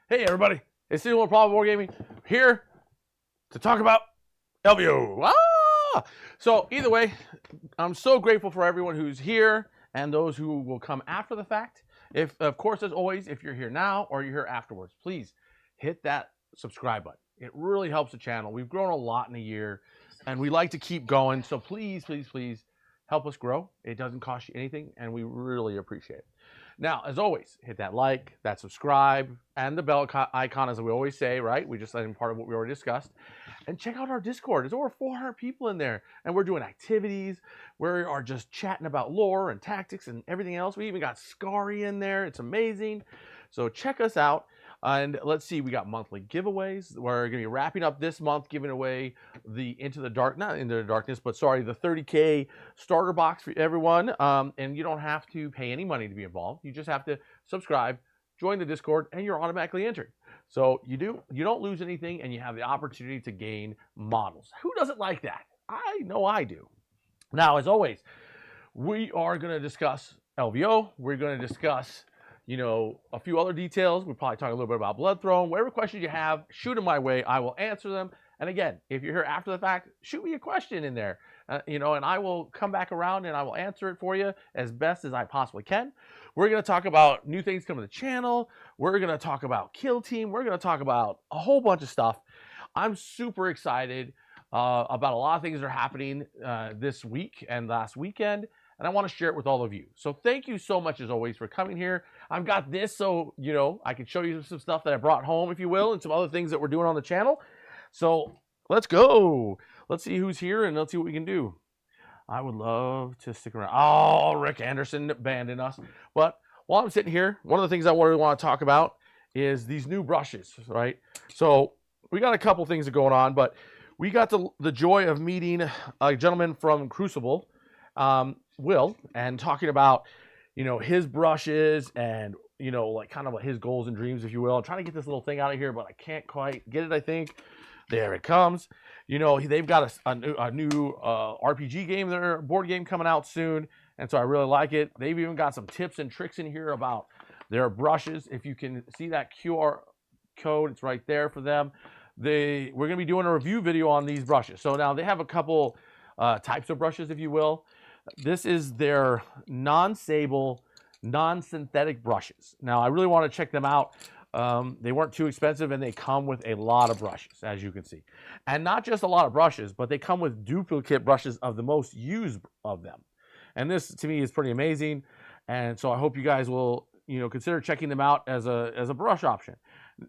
Hey everybody, it's Improbable Wargaming here to talk about LVO. So either way, I'm so grateful for everyone who's here and those who will come after the fact. If, of course, as always, if you're here now or you're here afterwards, please hit that subscribe button. It really helps the channel. We've grown a lot in a year and we like to keep going. So please, please, please help us grow. It doesn't cost you anything and we really appreciate it. Now, as always, hit that like, that subscribe, and the bell icon, as we always say, right? We just let in part of what we already discussed. And check out our Discord. There's over 400 people in there. And we're doing activities. We are just chatting about lore and tactics and everything else. We even got Scary in there. It's amazing. So check us out. And let's see, we got monthly giveaways. We're going to be wrapping up this month, giving away the the 30K starter box for everyone. And you don't have to pay any money to be involved. You just have to subscribe, join the Discord, and you're automatically entered. So you don't lose anything, and you have the opportunity to gain models. Who doesn't like that? I know I do. Now, as always, we are going to discuss LVO. We're going to discuss a few other details. We'll probably talk a little bit about Bloodthrone. Whatever questions you have, shoot them my way. I will answer them. And again, if you're here after the fact, shoot me a question in there, and I will come back around and I will answer it for you as best as I possibly can. We're going to talk about new things coming to the channel. We're going to talk about Kill Team. We're going to talk about a whole bunch of stuff. I'm super excited about a lot of things that are happening this week and last weekend. And I want to share it with all of you. So thank you so much, as always, for coming here. I've got this so, I can show you some stuff that I brought home, if you will, and some other things that we're doing on the channel. So let's go. Let's see who's here, and let's see what we can do. I would love to stick around. Oh, Rick Anderson abandoned us. But while I'm sitting here, one of the things I really want to talk about is these new brushes, right? So we got a couple things going on, but we got the joy of meeting a gentleman from Crucible, Will, and talking about his brushes and like kind of his goals and dreams, if you will. I'm trying to get this little thing out of here, but I can't quite get it. I think there it comes. They've got a new RPG game, their board game, coming out soon, and so I really like it. They've even got some tips and tricks in here about their brushes. If you can see that QR code, it's right there for them. We're going to be doing a review video on these brushes. So now they have a couple types of brushes, if you will. This is their non-sable, non-synthetic brushes. Now, I really want to check them out. They weren't too expensive, and they come with a lot of brushes, as you can see. And not just a lot of brushes, but they come with duplicate brushes of the most used of them. And this, to me, is pretty amazing. And so I hope you guys will, consider checking them out as a brush option.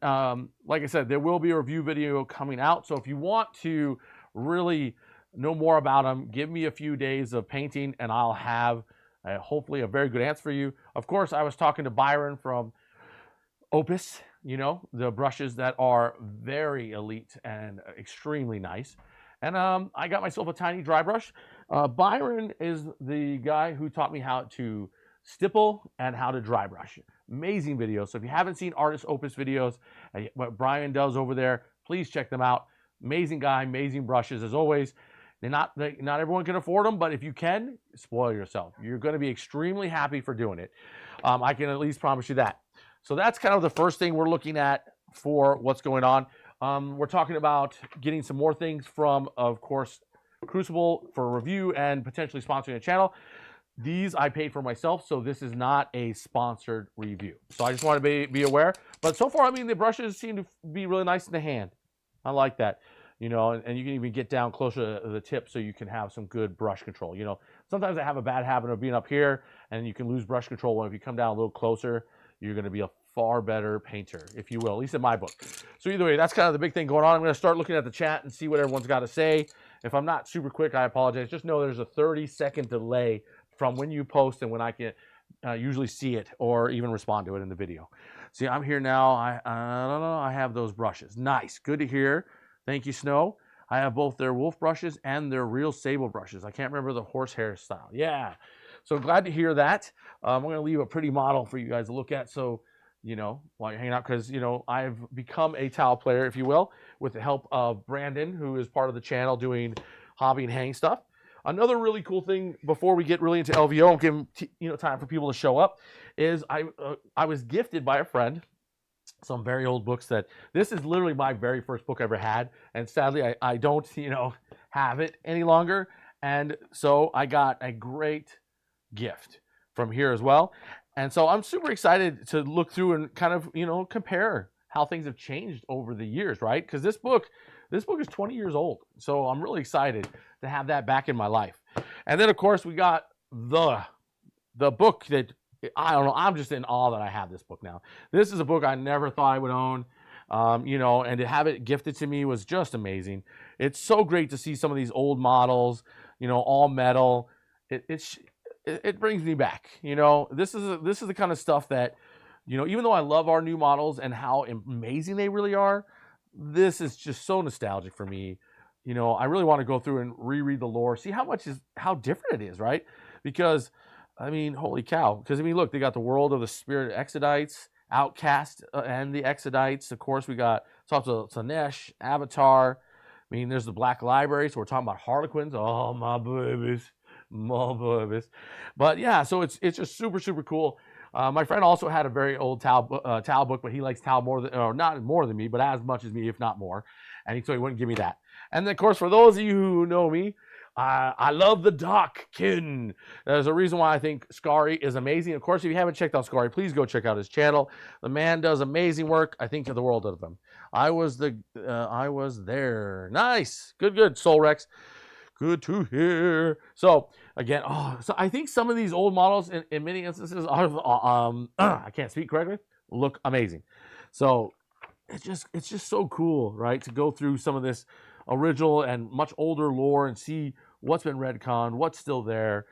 Like I said, there will be a review video coming out. So if you want to really know more about them, give me a few days of painting and I'll have hopefully a very good answer for you. Of course, I was talking to Byron from Opus, the brushes that are very elite and extremely nice. And I got myself a tiny dry brush. Byron is the guy who taught me how to stipple and how to dry brush. Amazing videos. So if you haven't seen Artist Opus videos, what Brian does over there, please check them out. Amazing guy, amazing brushes as always. Not everyone can afford them, but if you can, spoil yourself. You're going to be extremely happy for doing it. I can at least promise you that. So that's kind of the first thing we're looking at for what's going on. We're talking about getting some more things from, of course, Crucible for review and potentially sponsoring a channel. These I paid for myself, so this is not a sponsored review. So I just want to be aware. But so far, the brushes seem to be really nice in the hand. I like that. And you can even get down closer to the tip so you can have some good brush control. Sometimes I have a bad habit of being up here and you can lose brush control. When if you come down a little closer, you're going to be a far better painter, if you will, at least in my book. So either way, that's kind of the big thing going on. I'm going to start looking at the chat and see what everyone's got to say. If I'm not super quick, I apologize. Just know there's a 30-second delay from when you post and when I can usually see it or even respond to it in the video. See, I'm here now. I don't know. I have those brushes. Nice. Good to hear. Thank you, Snow. I have both their wolf brushes and their real sable brushes. I can't remember the horsehair style. Yeah. So glad to hear that. I'm going to leave a pretty model for you guys to look at. So, while you're hanging out, because, I've become a Tau player, if you will, with the help of Brandon, who is part of the channel doing hobby and hang stuff. Another really cool thing before we get really into LVO and give time for people to show up is I was gifted by a friend some very old books that this is literally my very first book I ever had. And sadly, I don't, have it any longer. And so I got a great gift from here as well. And so I'm super excited to look through and kind of, compare how things have changed over the years, right? Because this book is 20 years old. So I'm really excited to have that back in my life. And then, of course, we got the book that, I don't know, I'm just in awe that I have this book now. This is a book I never thought I would own, and to have it gifted to me was just amazing. It's so great to see some of these old models, all metal. It brings me back. This is the kind of stuff that, even though I love our new models and how amazing they really are, this is just so nostalgic for me. I really want to go through and reread the lore, see how different it is, right? Because, holy cow. Because, look, they got the world of the Spirit Exodites, Outcast, and the Exodites. Of course, we got talks of Slanesh, Avatar. There's the Black Library, so we're talking about Harlequins. Oh, my babies. My babies. But, yeah, so it's just super, super cool. My friend also had a very old Tau book, but he likes Tau not more than me, but as much as me, if not more. And so he wouldn't give me that. And then, of course, for those of you who know me, I love the Dockin. There's a reason why I think Scary is amazing. Of course, if you haven't checked out Scary, please go check out his channel. The man does amazing work. I think the world of him. I was there. Nice. Good, Soul Rex. Good to hear. So again, so I think some of these old models in many instances are, I can't speak correctly, look amazing. So it's just so cool, right? To go through some of this original and much older lore and see what's been retconned, what's still there.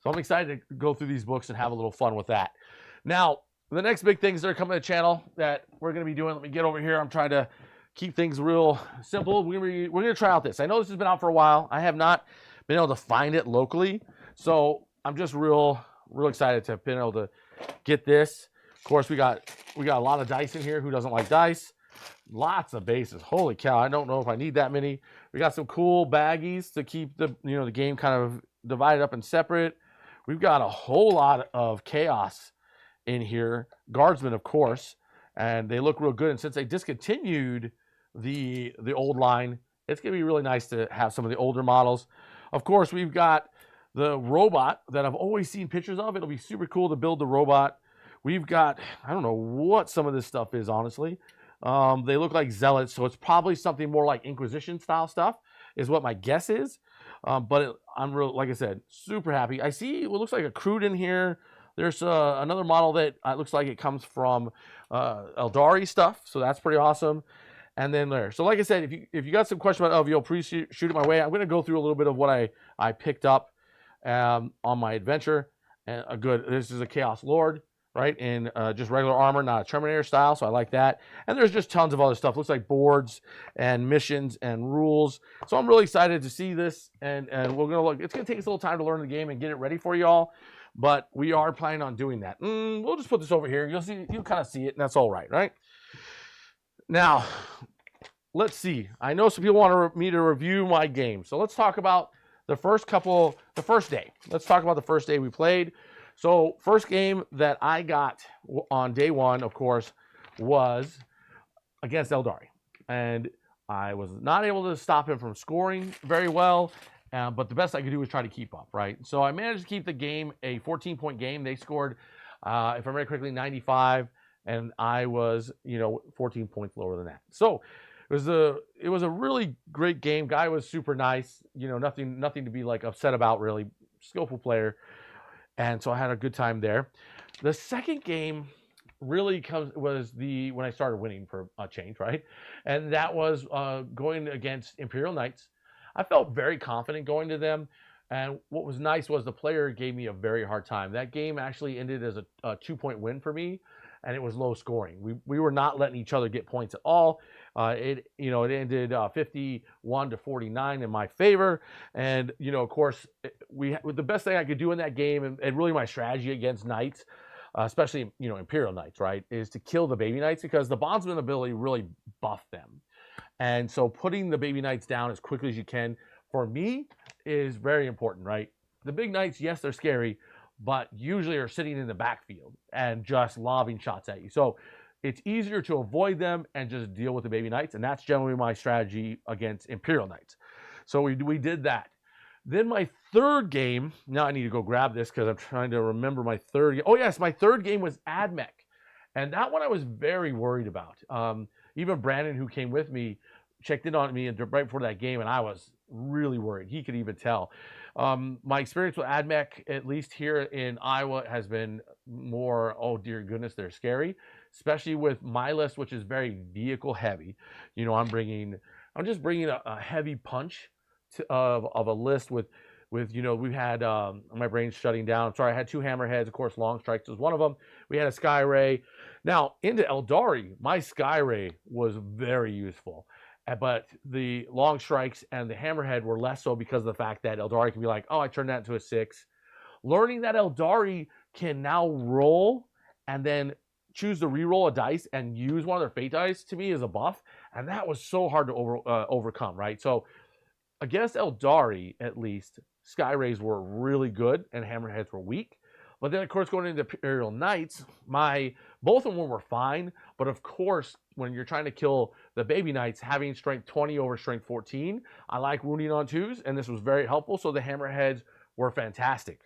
So I'm excited to go through these books and have a little fun with that. Now, the next big things that are coming to the channel that we're going to be doing, let me get over here. I'm trying to keep things real simple. We're going to try out this. I know this has been out for a while. I have not been able to find it locally. So I'm just real excited to have been able to get this. Of course, we got a lot of dice in here. Who doesn't like dice? Lots of bases. Holy cow. I don't know if I need that many. We got some cool baggies to keep the game kind of divided up and separate. We've got a whole lot of chaos in here. Guardsmen, of course, and they look real good. And since they discontinued the old line, it's going to be really nice to have some of the older models. Of course, we've got the robot that I've always seen pictures of. It'll be super cool to build the robot. We've got, I don't know what some of this stuff is, honestly. They look like zealots, so it's probably something more like Inquisition style stuff is what my guess is. But I'm real, like I said, super happy. I see what looks like a crude in here. There's another model that looks like it comes from Eldari stuff, so that's pretty awesome. And then there. So like I said, if you got some question about LVO, please shoot it my way. I'm going to go through a little bit of what I picked up on my adventure. And this is a Chaos Lord, right? In just regular armor, not a Terminator style, so I like that. And there's just tons of other stuff. Looks like boards and missions and rules. So I'm really excited to see this, and we're gonna look. It's gonna take us a little time to learn the game and get it ready for y'all, but we are planning on doing that. We'll just put this over here. You'll kind of see it, and that's all right, right? Now, let's see. I know some people want me to review my game, so let's talk about the first day. Let's talk about the first day we played. So first game that I got on day one, of course, was against Eldari. And I was not able to stop him from scoring very well, but the best I could do was try to keep up, right? So I managed to keep the game a 14-point game. They scored, if I remember correctly, 95, and I was, 14 points lower than that. So it was a really great game. Guy was super nice, nothing to be like upset about, really. Skillful player. And so I had a good time there. The second game really was when I started winning for a change, right? And that was going against Imperial Knights. I felt very confident going to them. And what was nice was the player gave me a very hard time. That game actually ended as a 2-point win for me, and it was low scoring. We were not letting each other get points at all. It ended 51-49 in my favor. And, of course, the best thing I could do in that game, and really my strategy against Knights, especially, Imperial Knights, right, is to kill the Baby Knights, because the Bondsman ability really buffed them. And so putting the Baby Knights down as quickly as you can, for me, is very important, right? The big Knights, yes, they're scary, but usually are sitting in the backfield and just lobbing shots at you. So it's easier to avoid them and just deal with the baby knights. And that's generally my strategy against Imperial Knights. So we did that. Then my third game, now I need to go grab this because I'm trying to remember my third game. Oh yes, my third game was AdMech. And that one I was very worried about. Even Brandon, who came with me, checked in on me right before that game, and I was really worried. He could even tell. My experience with AdMech, at least here in Iowa, has been more, oh dear goodness, they're scary. Especially with my list, which is very vehicle heavy. You know, I'm just bringing a heavy punch of a list with you know, we've had my brain's shutting down. Sorry, I had 2 hammerheads, of course. Long Strikes was one of them. We had a Sky Ray. Now into Eldari, my Sky Ray was very useful, but the Long Strikes and the hammerhead were less so because of the fact that Eldari can be like, oh, I turned that into a 6. Learning that Eldari can now roll and then choose to re-roll a dice and use one of their fate dice to me is a buff, and that was so hard to overcome, right? So against Eldari, at least, Sky Rays were really good and Hammerheads were weak. But then, of course, going into Imperial Knights, both of them were fine. But of course, when you're trying to kill the baby knights, having strength 20 over strength 14, I like wounding on 2s, and this was very helpful. So the Hammerheads were fantastic.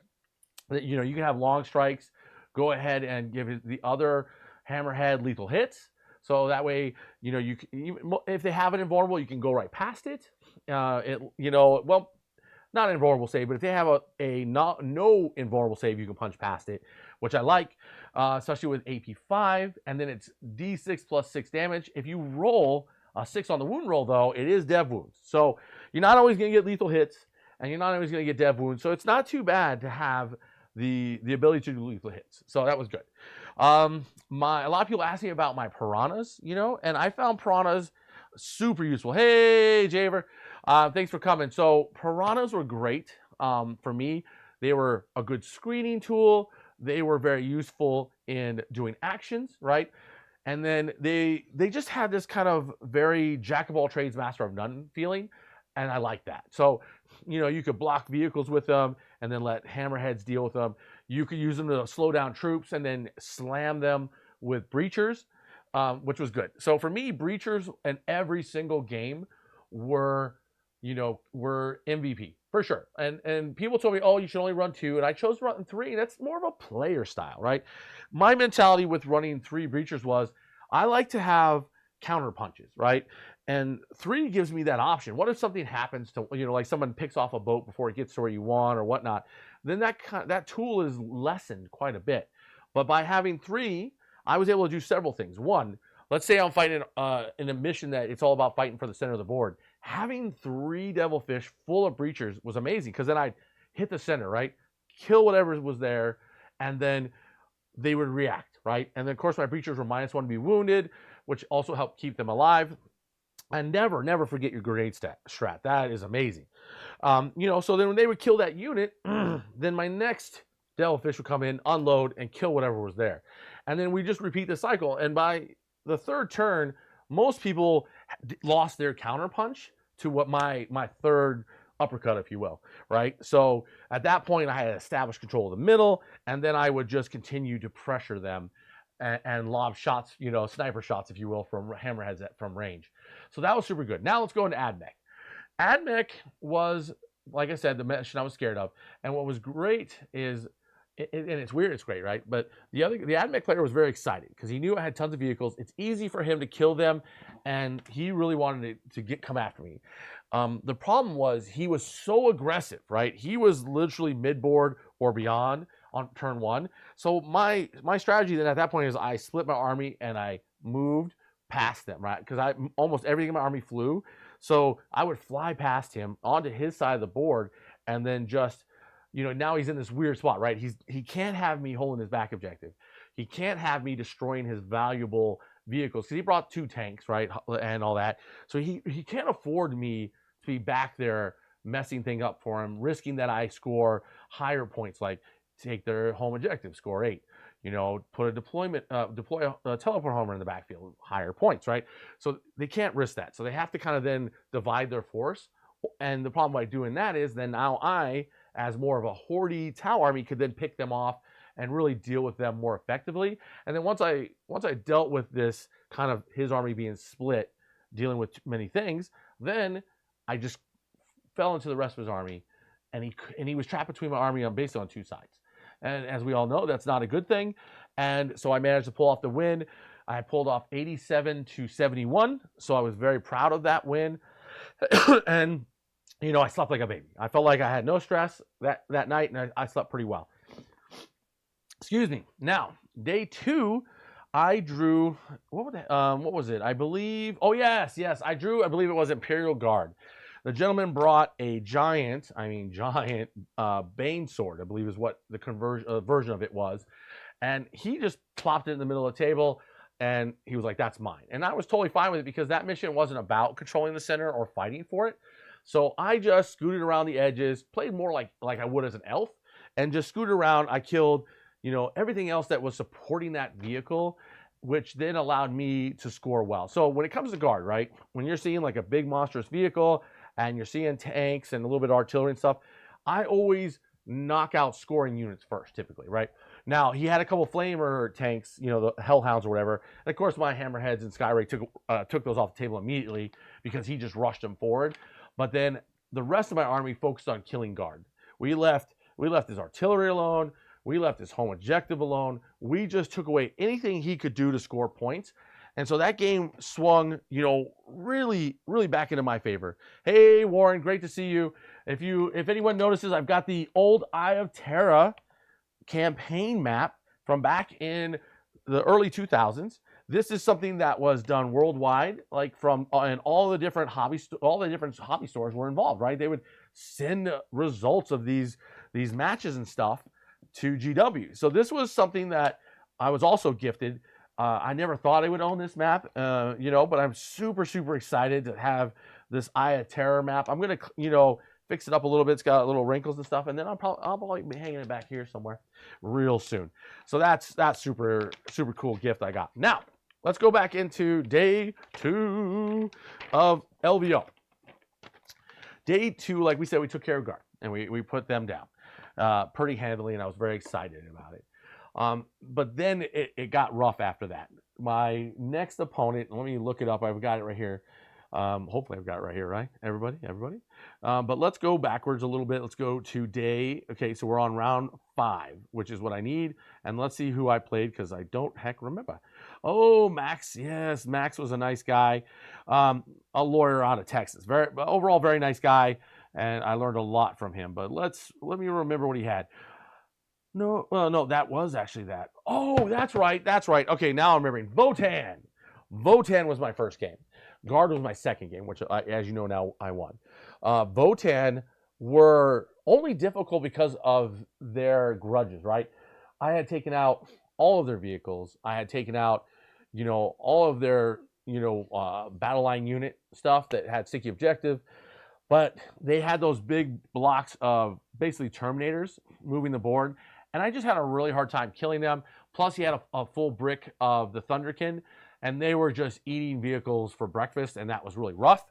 You know, you can have Long Strikes, go ahead and give the other Hammerhead lethal hits. So that way, you know, you can, even if they have an invulnerable, you can go right past it. You know, well, not an invulnerable save, but if they have no invulnerable save, you can punch past it, which I like, especially with AP 5, and then it's D6 plus 6 damage. If you roll a 6 on the wound roll, though, it is dev wounds. So you're not always going to get lethal hits, and you're not always going to get dev wounds. So it's not too bad to have the ability to do lethal hits. So that was good. A lot of people ask me about my piranhas, you know, and I found piranhas super useful. Hey, Javer. Thanks for coming. So piranhas were great for me. They were a good screening tool. They were very useful in doing actions, right? And then they just had this kind of very jack of all trades, master of none feeling, and I like that. So, you know, you could block vehicles with them and then let hammerheads deal with them. You could use them to slow down troops and then slam them with breachers, which was good. So for me, breachers in every single game were MVP for sure. And people told me, oh, you should only run 2, and I chose to run 3. That's more of a player style, right? My mentality with running 3 breachers was I like to have counter punches, right? And 3 gives me that option. What if something happens to, you know, like someone picks off a boat before it gets to where you want or whatnot? Then that tool is lessened quite a bit. But by having 3, I was able to do several things. One, let's say I'm fighting in a mission that it's all about fighting for the center of the board. Having 3 devilfish full of breachers was amazing because then I'd hit the center, right? Kill whatever was there, and then they would react, right? And then, of course, my breachers were -1 to be wounded, which also helped keep them alive. And never forget your grenade strat. That is amazing. You know, so then when they would kill that unit, then my next devilfish would come in, unload, and kill whatever was there. And then we just repeat the cycle. And by the 3rd turn, most people lost their counter punch to what my 3rd uppercut, if you will, right? So at that point, I had established control of the middle, and then I would just continue to pressure them and lob shots, you know, sniper shots, if you will, from hammerheads from range. So that was super good. Now let's go into AdMech. AdMech was, like I said, the mission I was scared of. And what was great is, and it's weird, it's great, right? But the AdMech player was very excited because he knew I had tons of vehicles. It's easy for him to kill them, and he really wanted to come after me. The problem was he was so aggressive, right? He was literally mid-board or beyond on turn 1. So my strategy then at that point is I split my army and I moved past them, right? Because almost everything in my army flew. So I would fly past him onto his side of the board, and then just, you know, now he's in this weird spot, right? He can't have me holding his back objective. He can't have me destroying his valuable vehicles because he brought 2 tanks, right, and all that. So he can't afford me to be back there messing thing up for him, risking that I score higher points, like take their home objective, score 8. You know, put a deploy a teleport homer in the backfield, higher points, right? So they can't risk that. So they have to kind of then divide their force. And the problem by doing that is then now I, as more of a hoardy Tau army, could then pick them off and really deal with them more effectively. And then once I dealt with this kind of his army being split, dealing with many things, then I just fell into the rest of his army, and he was trapped between my army on basically on two sides. And as we all know, that's not a good thing. And so I managed to pull off the win. I pulled off 87-71, so I was very proud of that win. And you know, I slept like a baby. I felt like I had no stress that night, and I slept pretty well. Excuse me. Now, day 2, I drew, what was it? I believe, oh yes, I drew, I believe it was Imperial Guard. The gentleman brought a giant Bane sword, I believe is what the version of it was. And he just plopped it in the middle of the table, and he was like, that's mine. And I was totally fine with it because that mission wasn't about controlling the center or fighting for it. So I just scooted around the edges, played more like I would as an elf, and just scooted around. I killed, you know, everything else that was supporting that vehicle, which then allowed me to score well. So when it comes to guard, right, when you're seeing like a big monstrous vehicle and you're seeing tanks and a little bit of artillery and stuff, I always knock out scoring units first, typically, right? Now, he had a couple flamer tanks, you know, the Hellhounds or whatever. And of course, my Hammerheads and Skyray took those off the table immediately because he just rushed them forward. But then the rest of my army focused on killing guard. We left his artillery alone. We left his home objective alone. We just took away anything he could do to score points. And so that game swung, you know, really, really back into my favor. Hey, Warren, great to see you. If anyone notices, I've got the old Eye of Terra campaign map from back in the early 2000s. This is something that was done worldwide, like from and all the different hobby stores were involved, right? They would send results of these matches and stuff to GW. So this was something that I was also gifted. I never thought I would own this map, you know, but I'm super, super excited to have this Eye of Terror map. I'm gonna, you know, fix it up a little bit. It's got little wrinkles and stuff, and then I'll probably be hanging it back here somewhere real soon. So that's super, super cool gift I got. Now, let's go back into day 2 of LVO. Day 2, like we said, we took care of guard, and we put them down pretty handily, and I was very excited about it. But then it got rough after that. My next opponent, let me look it up. I've got it right here. Hopefully I've got it right here, right? Everybody? But let's go backwards a little bit. Let's go to day, okay, so we're on round 5, which is what I need. And let's see who I played, because I don't heck remember. Oh, Max. Yes, Max was a nice guy. A lawyer out of Texas. Overall, very nice guy. And I learned a lot from him. But let me remember what he had. No, well, no, that was actually that. Oh, that's right. Okay, now I'm remembering. Votan. Votan was my first game. Guard was my second game, which, as you know now, I won. Votan were only difficult because of their grudges, right? I had taken out all of their vehicles. I had taken out, you know, all of their, you know, battle line unit stuff that had sticky objective. But they had those big blocks of basically Terminators moving the board. And I just had a really hard time killing them. Plus, he had a full brick of the Thunderkin. And they were just eating vehicles for breakfast. And that was really rough.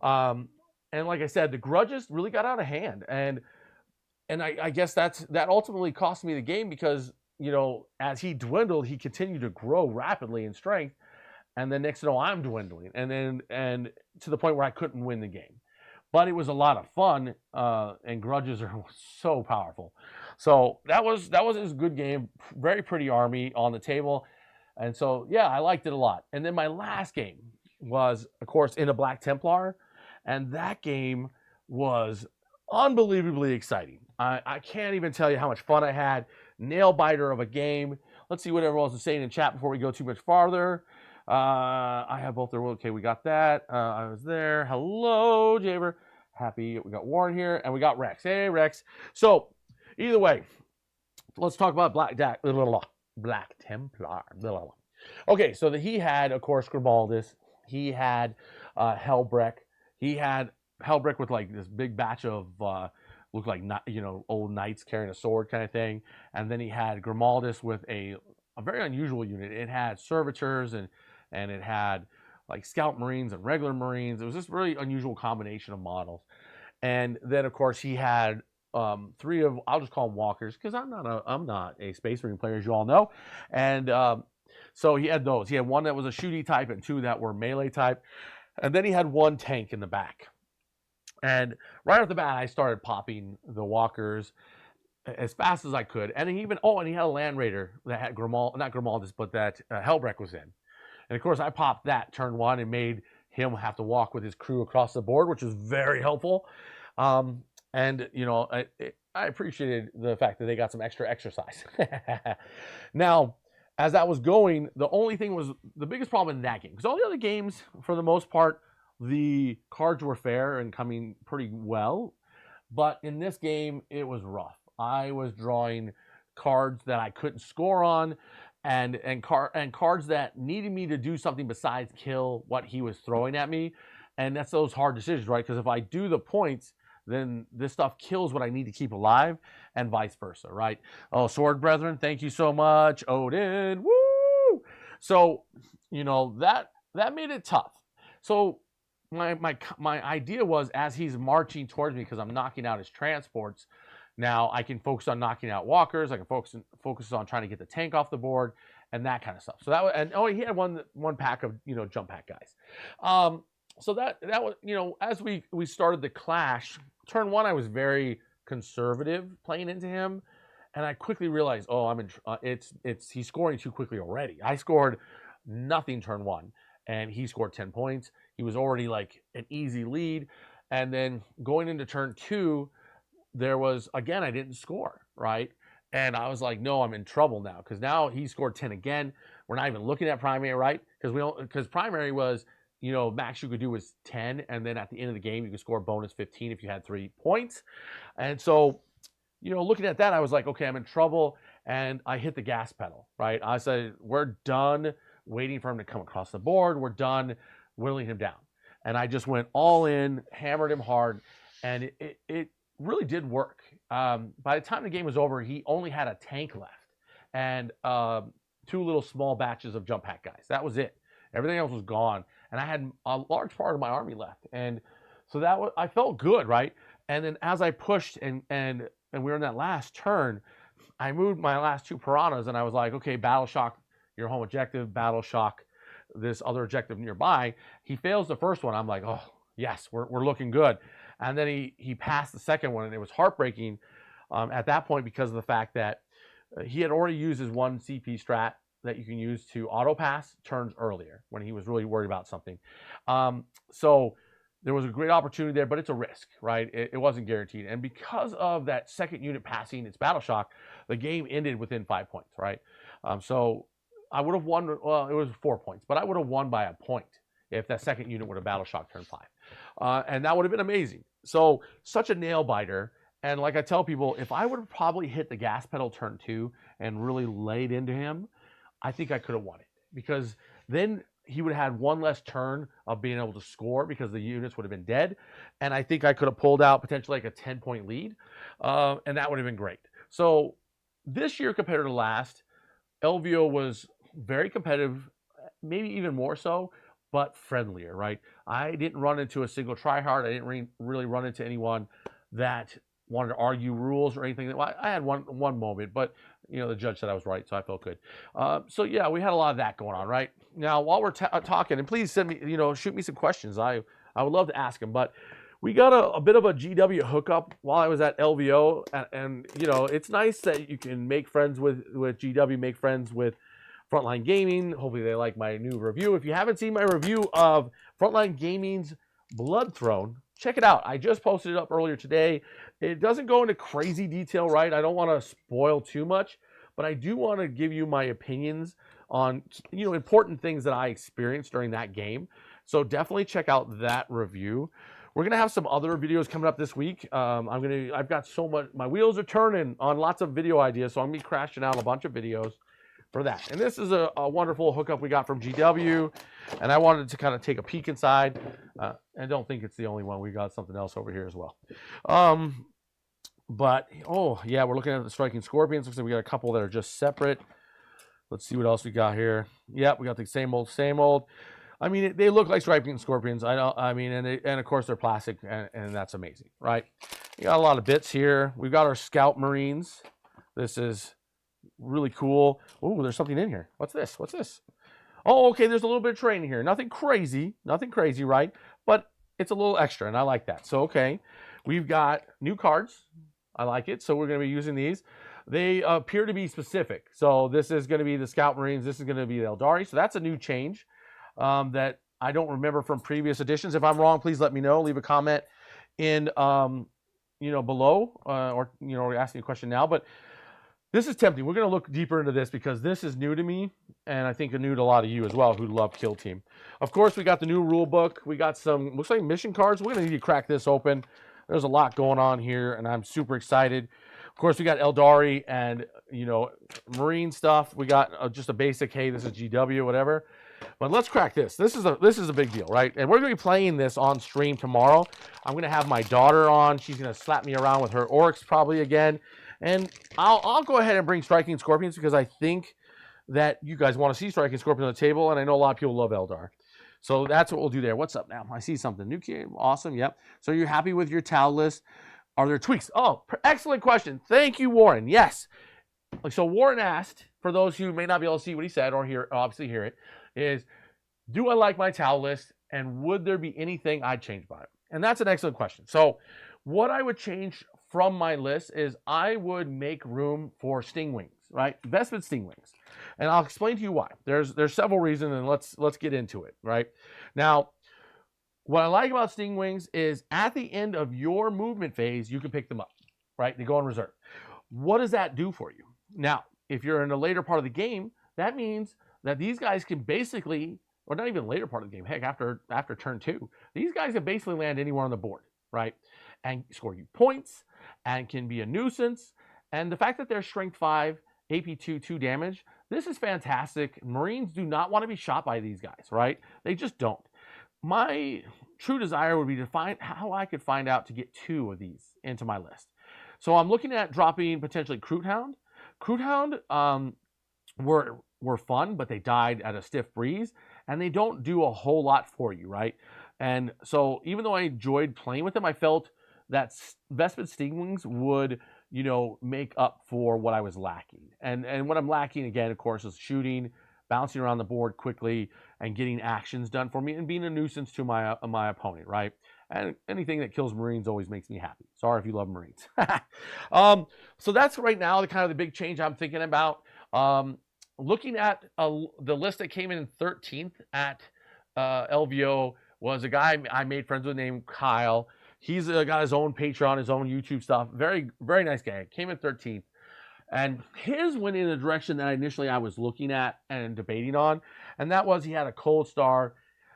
And like I said, the grudges really got out of hand. And I guess that ultimately cost me the game because, you know, as he dwindled, he continued to grow rapidly in strength. And then next to know, I'm dwindling. And to the point where I couldn't win the game. But it was a lot of fun, and grudges are so powerful. So that was a good game. Very pretty army on the table. And so, yeah, I liked it a lot. And then my last game was, of course, in a Black Templar. And that game was unbelievably exciting. I can't even tell you how much fun I had. Nail biter of a game. Let's see what everyone else is saying in chat before we go too much farther. I have both their, okay, we got that. I was there. Hello, Jaber. Happy. We got Warren here, and we got Rex. Hey, Rex. So, either way, let's talk about Black Templar. Okay, so he had, of course, Grimaldus. He had Helbreck. He had Helbreck with like this big batch of looked like, you know, old knights carrying a sword kind of thing. And then he had Grimaldus with a very unusual unit. It had servitors and it had like scout marines and regular marines. It was this really unusual combination of models. And then, of course, he had three of, I'll just call them walkers, because I'm not a Space Marine player, as you all know. And so he had those. He had one that was a shooty type and two that were melee type. And then he had one tank in the back. And right off the bat, I started popping the walkers as fast as I could. And he even, and he had a Land Raider that had not Grimaldus, but that Helbrecht was in. And of course, I popped that turn one and made him have to walk with his crew across the board, which was very helpful. And, you know, I appreciated the fact that they got some extra exercise. Now, as that was going, the only thing was the biggest problem in that game, because all the other games, for the most part, the cards were fair and coming pretty well. But in this game, it was rough. I was drawing cards that I couldn't score on, and cards that needed me to do something besides kill what he was throwing at me. And that's those hard decisions, right? Because if I do the points, then this stuff kills what I need to keep alive, and vice versa, right? Oh, Sword Brethren, thank you so much. Odin, woo! So, you know, that made it tough. So my idea was, as he's marching towards me, because I'm knocking out his transports, now I can focus on knocking out walkers. I can focus on trying to get the tank off the board and that kind of stuff. So that was, and he had one pack of, you know, jump pack guys. So that was, you know, as we started the clash, turn one, I was very conservative playing into him, and I quickly realized, he's scoring too quickly already. I scored nothing turn one, and he scored 10 points. He was already like an easy lead, and then going into turn two, there was, again, I didn't score, right? And I was like, no, I'm in trouble now, because now he scored 10 again. We're not even looking at primary, right? Because primary was, you know, max you could do was 10, and then at the end of the game, you could score bonus 15 if you had 3 points. And so, you know, looking at that, I was like, okay, I'm in trouble, and I hit the gas pedal, right? I said, we're done waiting for him to come across the board. We're done whittling him down. And I just went all in, hammered him hard, and it really did work. By the time the game was over, he only had a tank left and 2 little small batches of jump pack guys. That was it. Everything else was gone, and I had a large part of my army left. And so I felt good, right? And then as I pushed and we were in that last turn, I moved my last 2 piranhas, and I was like, okay, battle shock your home objective, battle shock this other objective nearby. He fails the first one. I'm like, oh yes, we're looking good. And then he passed the second one, and it was heartbreaking at that point, because of the fact that he had already used his 1 CP strat that you can use to auto pass turns earlier when he was really worried about something. So there was a great opportunity there, but it's a risk, right? It wasn't guaranteed. And because of that second unit passing its battle shock, the game ended within 5 points, right? So I would have won, well, it was 4 points, but I would have won by a point if that second unit would have battle shocked turn 5. And that would have been amazing. So such a nail biter. And like I tell people, if I would have probably hit the gas pedal turn 2 and really laid into him, I think I could have won it, because then he would have had 1 less turn of being able to score, because the units would have been dead. And I think I could have pulled out potentially like a 10-point lead. And that would have been great. So this year compared to last, LVO was very competitive, maybe even more so, but friendlier, right? I didn't run into a single tryhard. I didn't really run into anyone that wanted to argue rules or anything. I had one moment, but you know, the judge said I was right, so I felt good. So yeah, we had a lot of that going on, right? Now, while we're talking, and please send me, you know, shoot me some questions. I would love to ask them, but we got a bit of a GW hookup while I was at LVO, and you know, it's nice that you can make friends with GW, make friends with Frontline Gaming. Hopefully they like my new review. If you haven't seen my review of Frontline Gaming's Bloodthrone, check it out. I just posted it up earlier today. It doesn't go into crazy detail, right? I don't want to spoil too much, but I do want to give you my opinions on, you know, important things that I experienced during that game. So definitely check out that review. We're gonna have some other videos coming up this week. I've got so much, my wheels are turning on lots of video ideas, so I'm gonna be crashing out a bunch of videos for that. And this is a wonderful hookup we got from GW, and I wanted to kind of take a peek inside. And don't think it's the only one. We got something else over here as well. But oh yeah, we're looking at the Striking Scorpions. Looks like we got a couple that are just separate. Let's see what else we got here. Yeah, we got the same old, same old. I mean, they look like striping scorpions. I know. I mean, and of course they're plastic, and that's amazing, right? You got a lot of bits here. We've got our Scout Marines. This is really cool. Oh, there's something in here. What's this? What's this? Oh, okay. There's a little bit of terrain here. Nothing crazy, right? But it's a little extra, and I like that. So, okay, we've got new cards. I like it. So we're going to be using these. They appear to be specific. So this is going to be the Scout Marines. This is going to be the Eldari. So that's a new change that I don't remember from previous editions. If I'm wrong, please let me know. Leave a comment in, below, or ask me a question now. But this is tempting. We're going to look deeper into this because this is new to me, and I think new to a lot of you as well who love Kill Team. Of course, we got the new rule book. We got some, looks like mission cards. We're going to need to crack this open. There's a lot going on here, and I'm super excited. Of course, we got Eldari and, Marine stuff. We got just a basic, hey, this is GW, whatever. But let's crack this. This is a big deal, right? And we're going to be playing this on stream tomorrow. I'm going to have my daughter on. She's going to slap me around with her orcs probably again. And I'll go ahead and bring Striking Scorpions because I think that you guys want to see Striking Scorpions on the table, and I know a lot of people love Eldar. So that's what we'll do there. What's up now? I see something. New key. Awesome. Yep. So you're happy with your Tau list. Are there tweaks? Oh, excellent question. Thank you, Warren. Yes. So Warren asked, for those who may not be able to see what he said or obviously hear it, is, do I like my Tau list, and would there be anything I'd change by it? And that's an excellent question. So what I would change from my list is I would make room for Stingwings, right? Vespid Stingwings. And I'll explain to you why. There's several reasons, and let's get into it, right? Now, what I like about Stingwings is at the end of your movement phase, you can pick them up, right? They go on reserve. What does that do for you? Now, if you're in a later part of the game, that means that these guys can basically, or not even later part of the game, heck, after turn 2, these guys can basically land anywhere on the board, right? And score you points, and can be a nuisance. And the fact that they're strength 5, AP 2 damage, this is fantastic. Marines do not want to be shot by these guys, right? They just don't. My true desire would be to find how I could find out to get 2 of these into my list. So I'm looking at dropping potentially Kroothound. Kroothound were fun, but they died at a stiff breeze, and they don't do a whole lot for you, right? And so even though I enjoyed playing with them, I felt that Vespid Stingwings would, make up for what I was lacking. And what I'm lacking, again, of course, is shooting, bouncing around the board quickly, and getting actions done for me, and being a nuisance to my opponent, right? And anything that kills Marines always makes me happy. Sorry if you love Marines. So that's right now the big change I'm thinking about. Looking at the list that came in 13th at LVO was a guy I made friends with named Kyle. He's got his own Patreon, his own YouTube stuff. Very, very nice guy. Came in 13th. And his went in the direction that initially I was looking at and debating on. And that was, he had a Cold Star,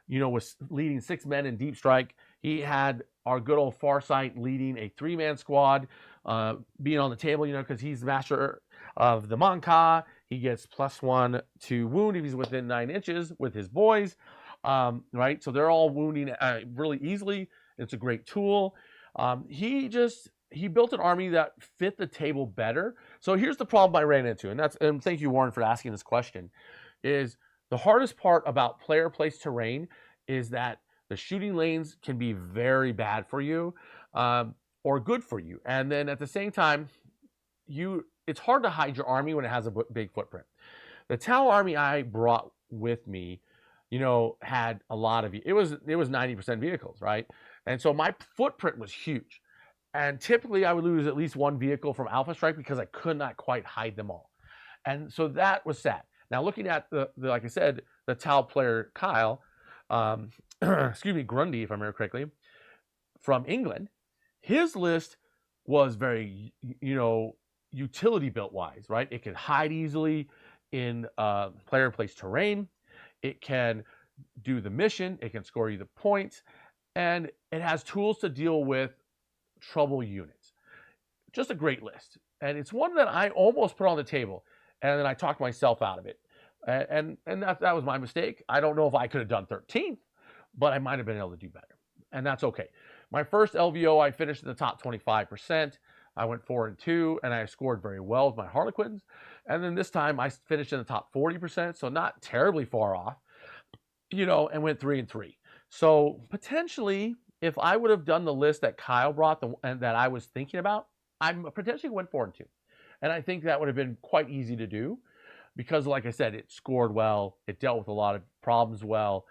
was leading 6 men in Deep Strike. He had our good old Farsight leading a 3-man squad, being on the table, because he's master of the Monka. He gets +1 to wound if he's within 9 inches with his boys, right? So they're all wounding really easily. It's a great tool. He built an army that fit the table better. So here's the problem I ran into, and thank you, Warren, for asking this question, is the hardest part about player place terrain is that the shooting lanes can be very bad for you, or good for you. And then at the same time, it's hard to hide your army when it has a big footprint. The Tau army I brought with me, had a lot of, it was 90% vehicles, right? And so my footprint was huge. And typically I would lose at least 1 vehicle from Alpha Strike because I could not quite hide them all. And so that was sad. Now looking at the like I said, the Tau player Kyle, Grundy, if I remember correctly, from England, his list was very, utility built wise, right? It can hide easily in player place terrain. It can do the mission. It can score you the points. And it has tools to deal with trouble units. Just a great list. And it's one that I almost put on the table. And then I talked myself out of it. And that was my mistake. I don't know if I could have done 13th, but I might have been able to do better. And that's okay. My first LVO, I finished in the top 25%. I went 4-2, and I scored very well with my Harlequins. And then this time, I finished in the top 40%, so not terribly far off. you know, and went 3-3. So potentially, if I would have done the list that Kyle brought and that I was thinking about, I potentially went 4-2. And I think that would have been quite easy to do because, like I said, it scored well. It dealt with a lot of problems well.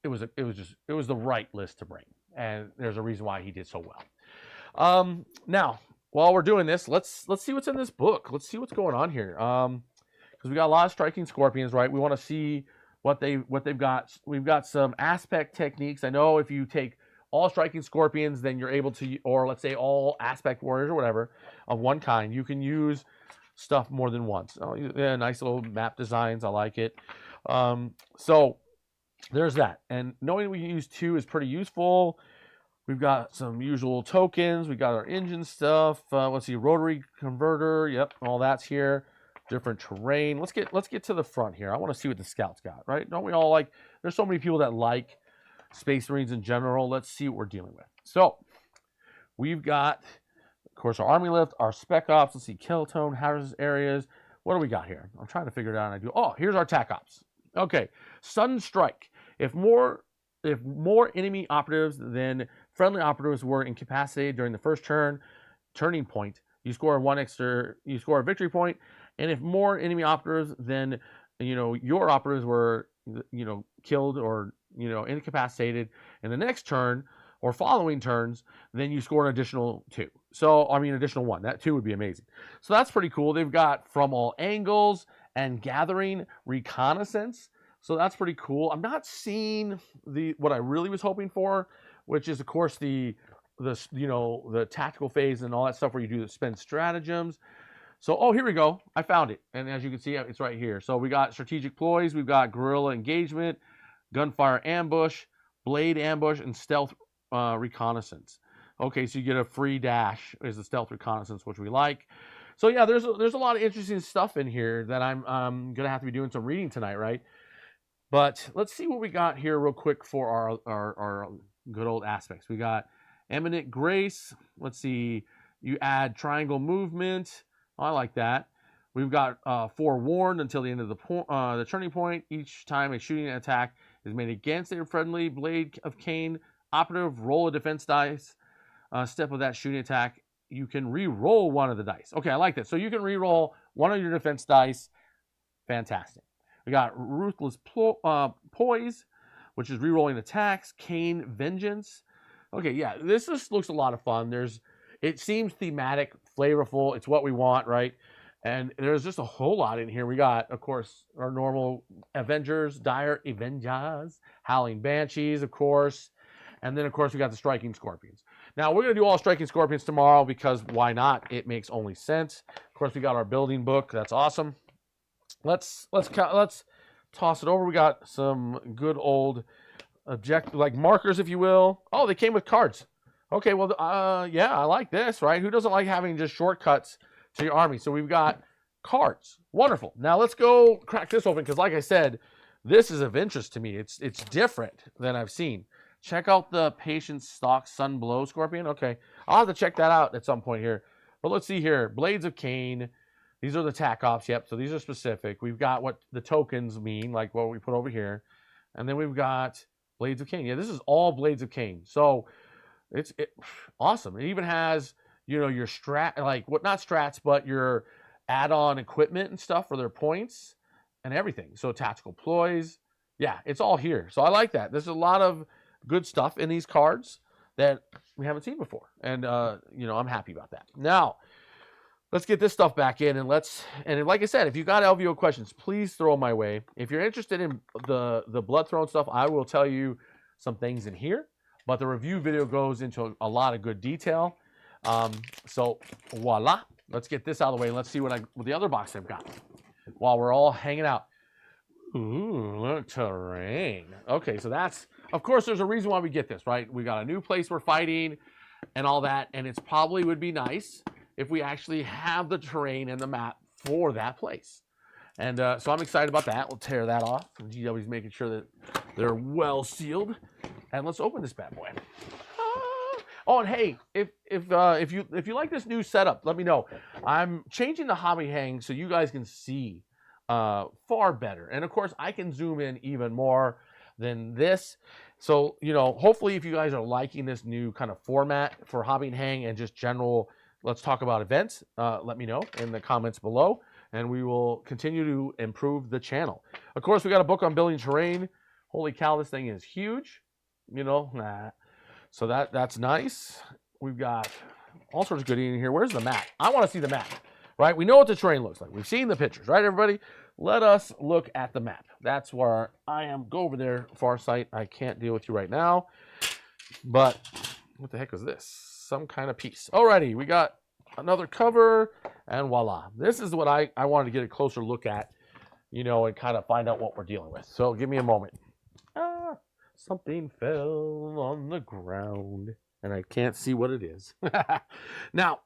It was the right list to bring. And there's a reason why he did so well. Now, while we're doing this, let's see what's in this book. Let's see what's going on here. Because we got a lot of striking scorpions, right? We want to see what they've got. We've got some aspect techniques. I know if you take all striking scorpions, then you're able to, or let's say all aspect warriors or whatever of one kind, you can use stuff more than once. Oh, yeah, nice little map designs. I like it. So there's that. And knowing we can use 2 is pretty useful. We've got some usual tokens. We got our engine stuff. Let's see, rotary converter. Yep, all that's here. Different terrain. Let's get to the front here. I want to see what the scouts got, right? Don't we all like, there's so many people that like Space Marines in general. Let's see what we're dealing with. So we've got, of course, our Army Lift, our Spec Ops. Let's see, Kill-Tone, hazardous areas. What do we got here? I'm trying to figure it out. Oh, here's our TAC Ops. Okay, Sudden Strike. If more enemy operatives than friendly operatives were incapacitated during the first turning point, you score a victory point. And if more enemy operatives than, you know, your operatives were, you know, killed or, you know, incapacitated in the next turn or following turns, then you score an additional 2. So, I mean, additional 1. That 2 would be amazing. So that's pretty cool. They've got From All Angles and Gathering Reconnaissance. So that's pretty cool. I'm not seeing what I really was hoping for, which is, of course, the tactical phase and all that stuff where you do spend stratagems. So, oh, here we go. I found it. And as you can see, it's right here. So we got strategic ploys. We've got guerrilla engagement, gunfire ambush, blade ambush, and stealth reconnaissance. Okay, so you get a free dash is the stealth reconnaissance, which we like. So yeah, there's a lot of interesting stuff in here that I'm going to have to be doing some reading tonight, right? But let's see what we got here real quick for our good old aspects. We got Eminent Grace. Let's see. You add triangle movement. I like that. We've got forewarned until the end of the turning point. Each time a shooting attack is made against a friendly Blade of Cain operative, roll a defense dice. Step of that shooting attack, you can re-roll one of the dice. Okay, I like that. So you can re-roll one of your defense dice. Fantastic. We got Ruthless Poise, which is re-rolling attacks. Cain Vengeance. Okay, yeah, this just looks a lot of fun. It seems thematic, flavorful. It's what we want, right? And there's just a whole lot in here. We got, of course, our normal Avengers, Dire Avengers, Howling Banshees, of course. And then, of course, we got the Striking Scorpions. Now, we're going to do all Striking Scorpions tomorrow because why not? It makes only sense. Of course, we got our building book. That's awesome. Let's toss it over. We got some good old objective, like markers, if you will. Oh, they came with cards. Okay, well, yeah, I like this, right? Who doesn't like having just shortcuts to your army? So we've got cards. Wonderful. Now let's go crack this open because, like I said, this is of interest to me. It's different than I've seen. Check out the Patient Stock Sunblow Scorpion. Okay, I'll have to check that out at some point here. But let's see here. Blades of Cain. These are the TAC Ops. Yep, so these are specific. We've got what the tokens mean, like what we put over here. And then we've got Blades of Cain. Yeah, this is all Blades of Cain. So it's awesome. It even has, you know, your not strats, but your add-on equipment and stuff for their points and everything. So tactical ploys. Yeah, it's all here. So I like that. There's a lot of good stuff in these cards that we haven't seen before. And, you know, I'm happy about that. Now, let's get this stuff back in and like I said, if you got LVO questions, please throw them my way. If you're interested in the Bloodthrone stuff, I will tell you some things in here. But the review video goes into a lot of good detail. So voila, let's get this out of the way and let's see what the other box I've got while we're all hanging out. Ooh, look, terrain. Okay, so that's, of course, there's a reason why we get this, right? We got a new place we're fighting and all that, and it's probably would be nice if we actually have the terrain and the map for that place. And so I'm excited about that. We'll tear that off. GW's making sure that they're well sealed. And let's open this bad boy. Oh, and hey, if you like this new setup, let me know. I'm changing the hobby hang so you guys can see far better. And of course, I can zoom in even more than this. So, you know, hopefully if you guys are liking this new kind of format for Hobby and Hang and just general, let's talk about events, let me know in the comments below, and we will continue to improve the channel. Of course, we got a book on building terrain. Holy cow, this thing is huge, you know. So that's nice. We've got all sorts of goodies in here. Where's the map? I want to see the map, right? We know what the terrain looks like. We've seen the pictures, right, everybody? Let us look at the map. That's where I am. Go over there, far sight. I can't deal with you right now. But what the heck is this? Some kind of piece. Alrighty, we got another cover, and voila. This is what I wanted to get a closer look at, you know, and kind of find out what we're dealing with. So give me a moment. Something fell on the ground, and I can't see what it is. Now,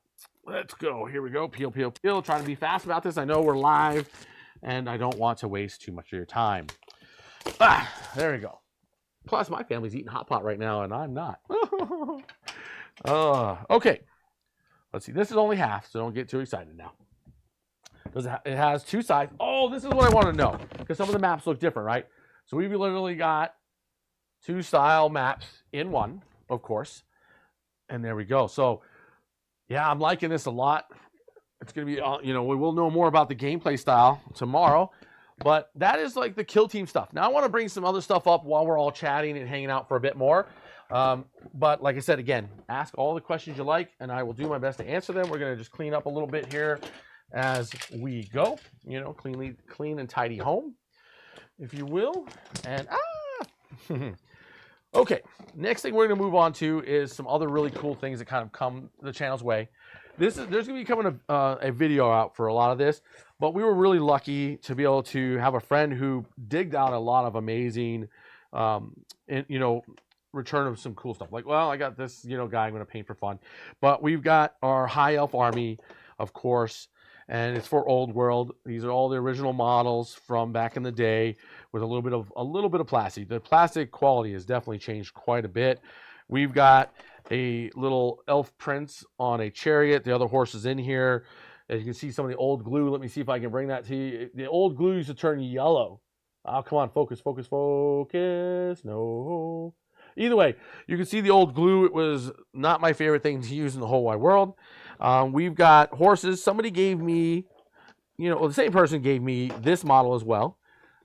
let's go. Here we go. Peel, peel, peel. Trying to be fast about this. I know we're live, and I don't want to waste too much of your time. There we go. Plus, my family's eating hot pot right now, and I'm not. Okay. Let's see. This is only half, so don't get too excited now. It has two sides. Oh, this is what I want to know, because some of the maps look different, right? So we've literally got two style maps in one, of course. And there we go. So, yeah, I'm liking this a lot. It's going to be, you know, we will know more about the gameplay style tomorrow. But that is like the kill team stuff. Now, I want to bring some other stuff up while we're all chatting and hanging out for a bit more. But like I said, again, ask all the questions you like, and I will do my best to answer them. We're going to just clean up a little bit here as we go. You know, clean and tidy home, if you will. And, okay, next thing we're going to move on to is some other really cool things that kind of come the channel's way. There's going to be coming a video out for a lot of this, but we were really lucky to be able to have a friend who digged out a lot of amazing, you know, return of some cool stuff. Like, well, I got this, you know, guy I'm going to paint for fun, but we've got our High Elf army, of course, and it's for Old World. These are all the original models from back in the day with a little bit of plastic. The plastic quality has definitely changed quite a bit. We've got a little elf prince on a chariot. The other horse is in here. As you can see, some of the old glue. Let me see if I can bring that to you. The old glue used to turn yellow. Oh, come on, focus, focus, focus. No. Either way, you can see the old glue. It was not my favorite thing to use in the whole wide world. We've got horses. Somebody gave me, you know, well, the same person gave me this model as well.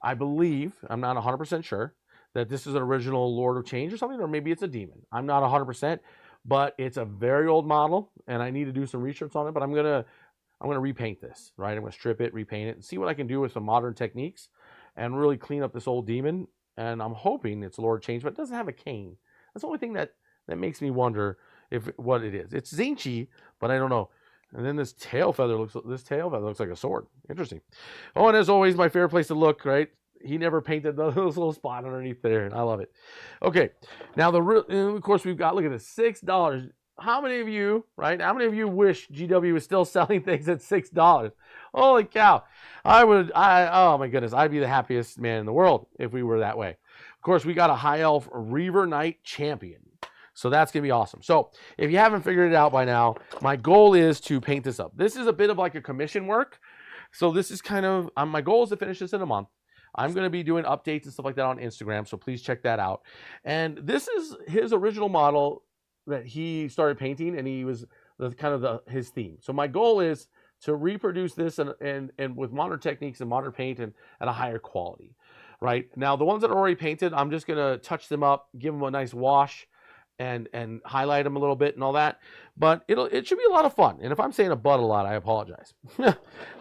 I believe, I'm not 100% sure, that this is an original Lord of Change or something, or maybe it's a demon. I'm not 100%, but it's a very old model, and I need to do some research on it, but I'm gonna repaint this, right? I'm gonna strip it, repaint it, and see what I can do with some modern techniques and really clean up this old demon. And I'm hoping it's Lord of Change, but it doesn't have a cane. That's the only thing that makes me wonder what it is. It's Zinchi, but I don't know. And then this tail feather looks like a sword. Interesting. Oh, and as always, my favorite place to look, right? He never painted those little spot underneath there, and I love it. Okay, now of course we've got, look at this, $6. How many of you, right? How many of you wish GW was still selling things at $6? Holy cow! Oh my goodness, I'd be the happiest man in the world if we were that way. Of course, we got a High Elf Reaver Knight Champion. So that's going to be awesome. So if you haven't figured it out by now, my goal is to paint this up. This is a bit of like a commission work. So this is kind of, my goal is to finish this in a month. I'm going to be doing updates and stuff like that on Instagram, so please check that out. And this is his original model that he started painting, and he was his theme. So my goal is to reproduce this and with modern techniques and modern paint and at a higher quality. Right now, the ones that are already painted, I'm just going to touch them up, give them a nice wash, and highlight them a little bit and all that. But it should be a lot of fun. And if I'm saying a but a lot, I apologize.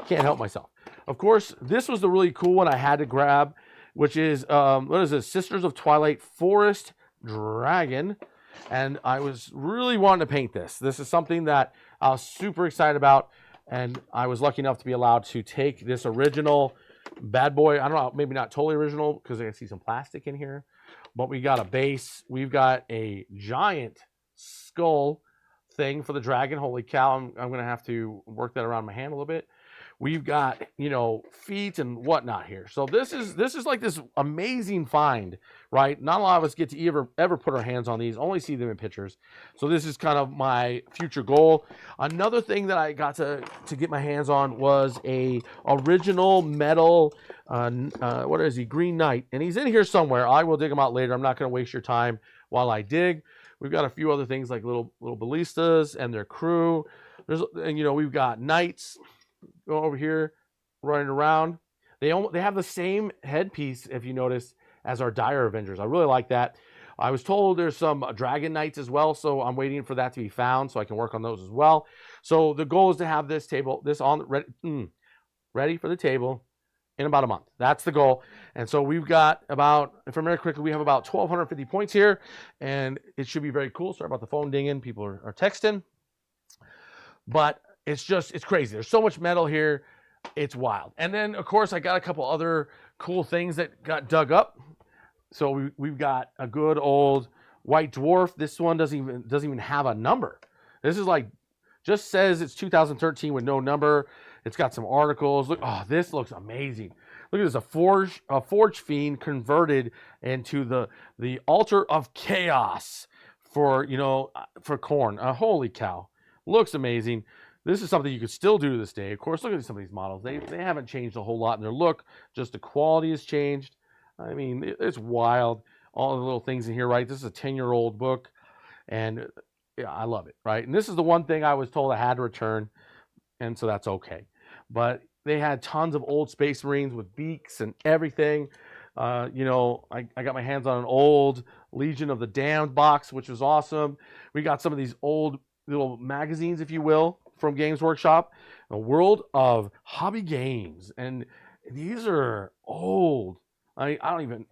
Can't help myself. Of course, this was the really cool one I had to grab, which is, what is this? Sisters of Twilight Forest Dragon. And I was really wanting to paint this. This is something that I was super excited about. And I was lucky enough to be allowed to take this original bad boy. I don't know, maybe not totally original because I can see some plastic in here. But we got a base. We've got a giant skull thing for the dragon. Holy cow, I'm going to have to work that around my hand a little bit. We've got, you know, feet and whatnot here. So this is like this amazing find, right? Not a lot of us get to ever put our hands on these, only see them in pictures. So this is kind of my future goal. Another thing that I got to get my hands on was a original metal, what is he, Green Knight. And he's in here somewhere. I will dig him out later. I'm not going to waste your time while I dig. We've got a few other things like little ballistas and their crew. And you know, we've got knights go over here running around. They have the same headpiece, if you notice, as our Dire Avengers. I really like that. I was told there's some Dragon Knights as well, so I'm waiting for that to be found so I can work on those as well. So the goal is to have this on ready for the table in about a month. That's the goal. And so we've got about, if I remember quickly, we have about 1,250 points here, and it should be very cool. Sorry about the phone dinging. People are texting. But it's crazy. There's so much metal here. It's wild. And then, of course, I got a couple other cool things that got dug up. So we've got a good old White Dwarf. This one doesn't even have a number. This is like, just says it's 2013 with no number. It's got some articles. Look, oh, this looks amazing. Look at this, a Forge Fiend converted into the Altar of Chaos for, you know, for Khorne. Holy cow. Looks amazing. This is something you could still do to this day. Of course, look at some of these models. They haven't changed a whole lot in their look. Just the quality has changed. I mean, it's wild. All the little things in here, right? This is a 10-year-old book, and yeah, I love it, right? And this is the one thing I was told I had to return, and so that's okay. But they had tons of old Space Marines with beaks and everything. You know, I got my hands on an old Legion of the Damned box, which was awesome. We got some of these old little magazines, if you will, from Games Workshop, a world of hobby games, and these are old. I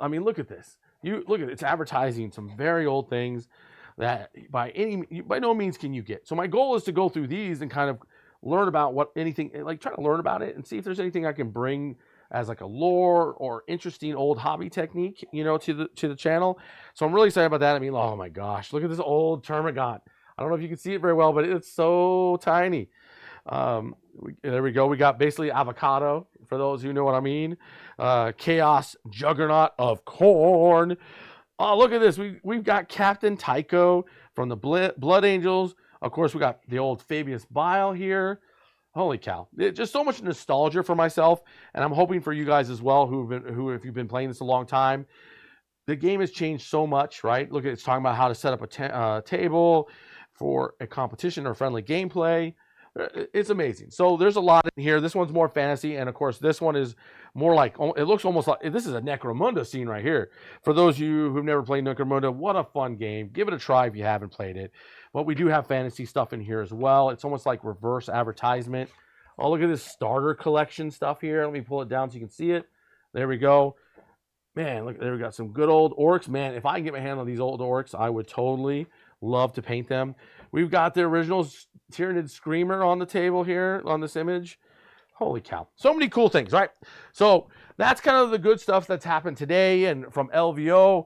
mean, look at this. You look at it, it's advertising some very old things that by no means can you get. So my goal is to go through these and kind of learn about try to learn about it and see if there's anything I can bring as like a lore or interesting old hobby technique, you know, to the channel. So I'm really excited about that. I mean, oh my gosh, look at this old Termagant. I don't know if you can see it very well, but it's so tiny. There we go. We got basically avocado, for those who know what I mean. Chaos Juggernaut of Khorne. Oh, look at this. We've got Captain Tycho from the Blood Angels. Of course, we got the old Fabius Bile here. Holy cow. Just so much nostalgia for myself, and I'm hoping for you guys as well, who if you've been playing this a long time. The game has changed so much, right? Look at it's talking about how to set up a table for a competition or friendly gameplay. It's amazing. So there's a lot in here. This one's more fantasy, and of course this one is more like, it looks almost like, this is a Necromunda scene right here. For those of you who've never played Necromunda, what a fun game. Give it a try if you haven't played it. But we do have fantasy stuff in here as well. It's almost like reverse advertisement. Oh, look at this starter collection stuff here. Let me pull it down so you can see it. There we go. Man, look, there we got some good old orcs. Man, if I can get my hand on these old orcs, I would totally love to paint them. We've got the original Tyranid Screamer on the table here on this image. Holy cow. So many cool things, right? So that's kind of the good stuff that's happened today and from LVO.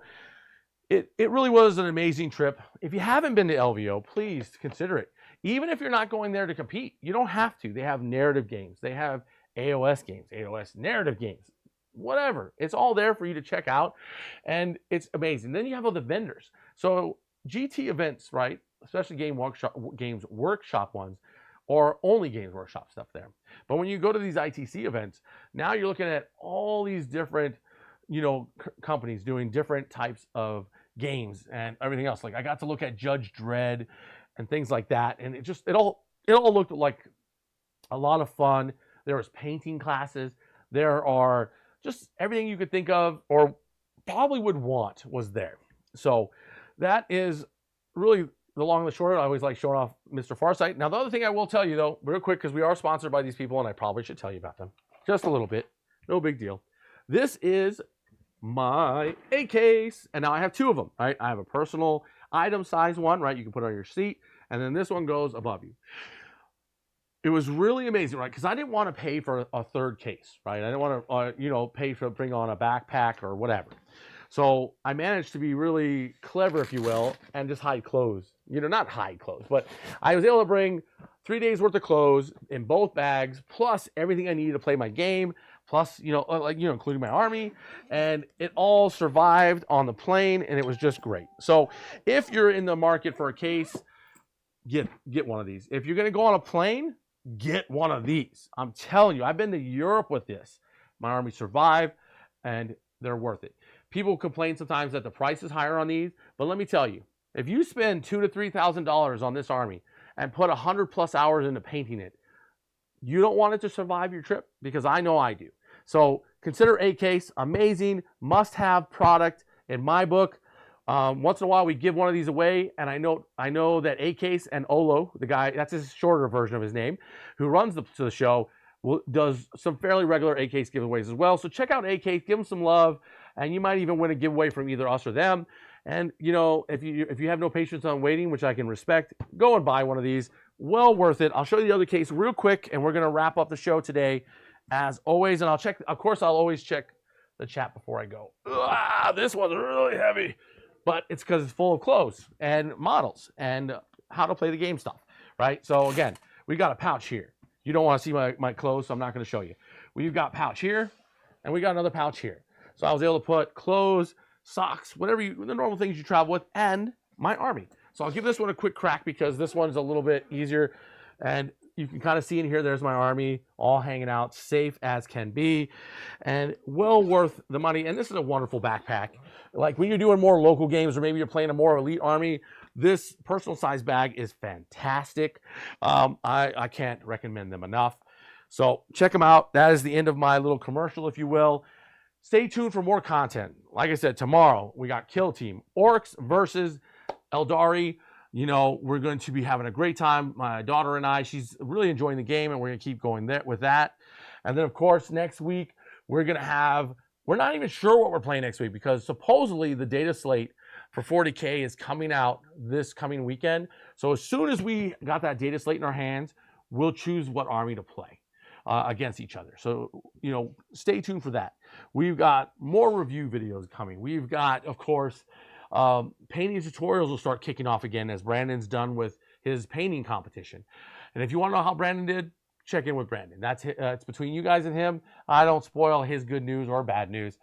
It really was an amazing trip. If you haven't been to LVO, please consider it. Even if you're not going there to compete, you don't have to. They have narrative games. They have AOS games, AOS narrative games, whatever. It's all there for you to check out, and it's amazing. Then you have all the vendors. So GT events, right, especially Games Workshop ones, or only Games Workshop stuff there. But when you go to these ITC events, now you're looking at all these different, you know, companies doing different types of games and everything else. Like I got to look at Judge Dredd and things like that, and it all looked like a lot of fun. There was painting classes. There are just everything you could think of or probably would want was there. So that is really the long and the short. I always like showing off Mr. Farsight. Now, the other thing I will tell you, though, real quick, because we are sponsored by these people, and I probably should tell you about them. Just a little bit. No big deal. This is my A case. And now I have two of them, right? I have a personal item size one, right? You can put it on your seat. And then this one goes above you. It was really amazing, right? Because I didn't want to pay for a third case, right? I didn't want to, pay for bring on a backpack or whatever. So I managed to be really clever, if you will, and just hide clothes. Not hide clothes, but I was able to bring 3 days worth of clothes in both bags, plus everything I needed to play my game, plus, including my army, and it all survived on the plane, and it was just great. So if you're in the market for a case, get one of these. If you're going to go on a plane, get one of these. I'm telling you, I've been to Europe with this. My army survived, and they're worth it. People complain sometimes that the price is higher on these, but let me tell you, if you spend $2,000 to $3,000 on this army and put 100+ hours into painting it, you don't want it to survive your trip, because I know I do. So consider a case amazing, must-have product in my book. Once in a while we give one of these away, and I know that A-Case and Olo, the guy, that's his shorter version of his name, who runs the show, does some fairly regular A-Case giveaways as well. So check out A-Case, give them some love, and you might even win a giveaway from either us or them. And if you have no patience on waiting, which I can respect, go and buy one of these. Well worth it. I'll show you the other case real quick, and we're going to wrap up the show today as always. And I'll always check the chat before I go. This one's really heavy, but it's because it's full of clothes and models and how to play the game stuff, right? So again, we got a pouch here. You don't want to see my clothes, so I'm not going to show you. We've got pouch here, and we got another pouch here. So I was able to put clothes, socks, whatever the normal things you travel with, and my army. So I'll give this one a quick crack because this one's a little bit easier, and you can kind of see in here, there's my army all hanging out, safe as can be, and well worth the money. And this is a wonderful backpack. Like when you're doing more local games, or maybe you're playing a more elite army, this personal size bag is fantastic. I can't recommend them enough. So check them out. That is the end of my little commercial, if you will. Stay tuned for more content. Like I said, tomorrow we got Kill Team, Orcs versus Eldari. We're going to be having a great time. My daughter and I, she's really enjoying the game, and we're going to keep going there with that. And then, of course, next week, we're not even sure what we're playing next week, because supposedly the data slate for 40K is coming out this coming weekend. So as soon as we got that data slate in our hands, we'll choose what army to play against each other. So, stay tuned for that. We've got more review videos coming. We've got, of course, painting tutorials will start kicking off again as Brandon's done with his painting competition. And if you want to know how Brandon did, check in with Brandon. That's it's between you guys and him. I don't spoil his good news or bad news.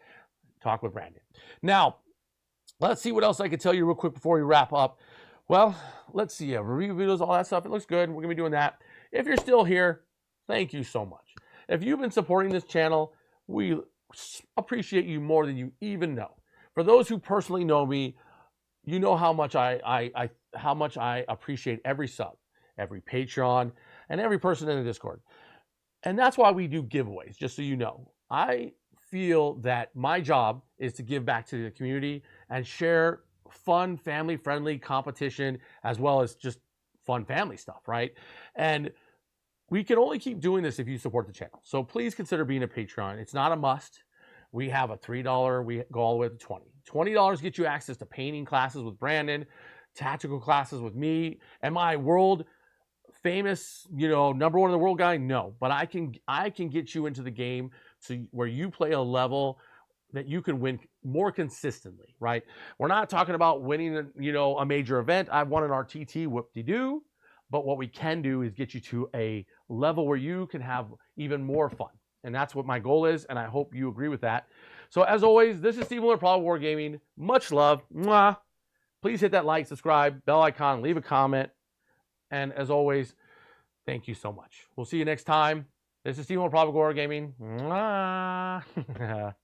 Talk with Brandon. Now, let's see what else I can tell you real quick before we wrap up. Well, let's see. Review videos, all that stuff. It looks good. We're going to be doing that. If you're still here, thank you so much. If you've been supporting this channel, we appreciate you more than you even know. For those who personally know me, you know how much I appreciate every sub, every Patreon, and every person in the Discord. And that's why we do giveaways, just so you know. I feel that my job is to give back to the community and share fun, family-friendly competition, as well as just fun family stuff, right? And we can only keep doing this if you support the channel. So please consider being a Patreon. It's not a must. We have a $3, we go all the way to $20. $20 gets you access to painting classes with Brandon, tactical classes with me. Am I world famous, number one in the world guy? No, but I can get you into the game where you play a level that you can win more consistently, right? We're not talking about winning, a major event. I've won an RTT, whoop-de-doo. But what we can do is get you to a level where you can have even more fun. And that's what my goal is, and I hope you agree with that. So as always, this is Steve Miller, Improbable Wargaming. Much love. Mwah. Please hit that like, subscribe, bell icon, leave a comment. And as always, thank you so much. We'll see you next time. This is Steve Miller, Improbable Wargaming. Mwah.